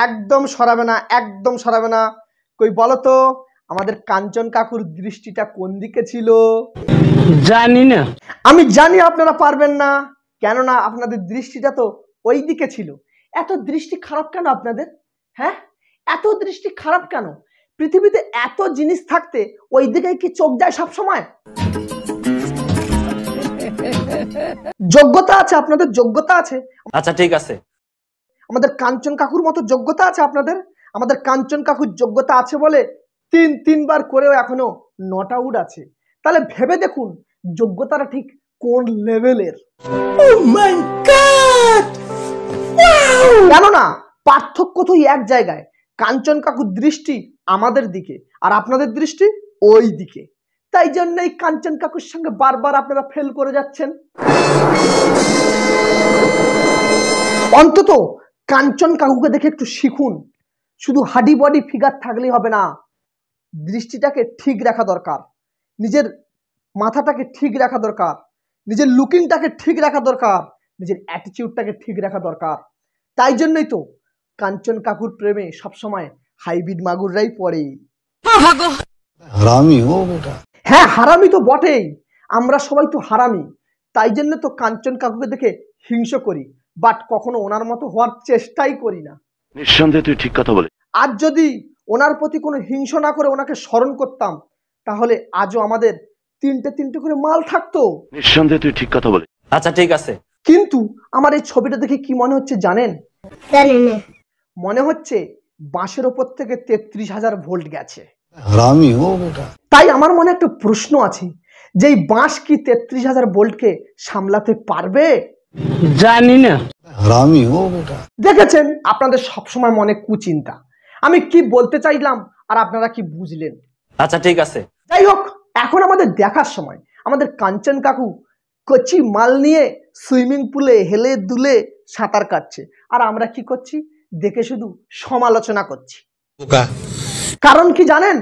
একদম সরাবে না, একদম সরাবে না। কই বলো তো আমাদের কাঞ্চন কাকুর দৃষ্টিটা কোন দিকে ছিল? জানি না। আমি জানি আপনারা পারবেন না, কেননা আপনাদের দৃষ্টিটা তো ওই দিকে ছিল। এত দৃষ্টি খারাপ কেন আপনাদের? হ্যাঁ, এত দৃষ্টি খারাপ কেন? পৃথিবীতে এত জিনিস থাকতে ওই দিকেই কি চোখ যায় সব সময়? যোগ্যতা আছে আপনাদের, যোগ্যতা আছে। আচ্ছা ঠিক আছে। আমাদের কাঞ্চন কাকুর মতো যোগ্যতা আছে আপনাদের? আমাদের কাঞ্চন কাকুর যোগ্যতা আছে বলে তিনবার করেও এখনো 9টা আউট আছে। তাহলে ভেবে দেখুন যোগ্যতাটা ঠিক কোন লেভেলের। কেননা পার্থক্য তো এক জায়গায়, কাঞ্চন কাকুর দৃষ্টি আমাদের দিকে আর আপনাদের দৃষ্টি ওই দিকে। তাই জন্যই কাঞ্চন কাকুর সঙ্গে বারবার আপনারা ফেল করে যাচ্ছেন। অন্তত কাঞ্চন কাকুকে দেখে একটু শিখুন। শুধু হাডি বডি ফিগার থাকলেই হবে না, দৃষ্টিটাকে ঠিক রাখা দরকার, নিজের মাথাটাকে ঠিক রাখা দরকার, নিজের লুকিংটাকে ঠিক রাখা দরকার, নিজের অ্যাটিটিউডটাকে ঠিক রাখা দরকার। তাই জন্যই তো কাঞ্চন কাকুর প্রেমে সবসময় হাইব্রিড মাগুররাই পড়ে। হারামি ও বেটা। হ্যাঁ, হারামি তো বটেই, আমরা সবাই তো হারামি। তাই জন্য তো কাঞ্চন কাকুকে দেখে হিংসা করি, বাট কখনো ওনার মতো হওয়ার চেষ্টাই করি না। নিঃসন্দেহে তুই ঠিক কথা বলে। আজ যদি ওনার প্রতি কোনো হিংসা না করে ওনাকে স্মরণ করতাম, তাহলে আজও আমাদের তিনটে করে মাল থাকতো। নিঃসন্দেহে তুই ঠিক কথা বলে। আচ্ছা ঠিক আছে। কিন্তু আমার এই ছবিটা দেখে কি মনে হচ্ছে জানেন? মনে হচ্ছে বাঁশের ওপর থেকে 33,000 ভোল্ট গেছে। হারামি ও বেটা। তাই আমার মনে একটা প্রশ্ন আছে, যে এই বাঁশ কি 33,000 ভোল্টকে সামলাতে পারবে? জানি না। হারামি ও বেটা। দেখেছেন, আপনাদের সবসময় মনে কুচিন্তা। আমি কি বলতে চাইলাম আর আপনারা কি বুঝলেন? আচ্ছা ঠিক আছে। যাই হোক, এখন আমাদের দেখার সময়। আমাদের কাঞ্চন কাকু কচি মাল নিয়ে সুইমিং পুলে হেলে দুলে সাঁতার কাটছে, আর আমরা কি করছি? দেখে শুধু সমালোচনা করছি। কারণ কি জানেন?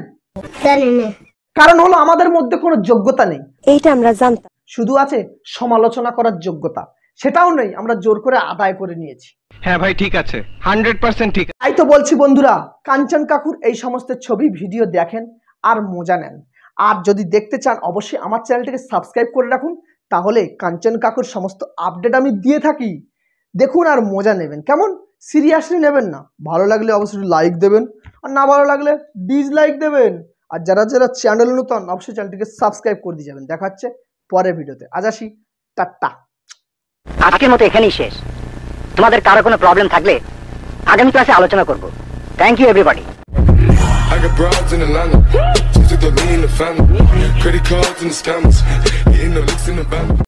কারণ হলো আমাদের মধ্যে কোনো যোগ্যতা নেই, এইটা আমরা জানতাম। শুধু আছে সমালোচনা করার যোগ্যতা, সেটাও নেই, আমরা জোর করে আদায় করে নিয়েছি। হ্যাঁ ভাই ঠিক আছে, 100% ঠিক। তাই তো বলছি বন্ধুরা, কাঞ্চন কাকুর এই সমস্ত ছবি ভিডিও দেখেন আর মজা নেন। আর যদি দেখতে চান অবশ্যই আমার চ্যানেলটিকে সাবস্ক্রাইব করে রাখুন, তাহলে কাঞ্চন কাকুর সমস্ত আপডেট আমি দিয়ে থাকি। দেখুন আর মজা নেবেন। কেমন? সিরিয়াসলি নেবেন না। ভালো লাগলে অবশ্যই লাইক দেবেন, আর না ভালো লাগলে ডিসলাইক দেবেন। আর যারা যারা চ্যানেল নতুন অবশ্যই চ্যানেলটিকে সাবস্ক্রাইব করে দিয়ে যাবেন। দেখা হচ্ছে পরের ভিডিওতে। আজ আসি, টাটা। আজকের মতো এখানেই শেষ। তোমাদের কারো কোনো প্রবলেম থাকলে আগামী ক্লাসে আলোচনা করব। Thank you everybody. I got broads in Atlanta, just took the lean in the family, credit cards and the scammers, hitting the licks in the van.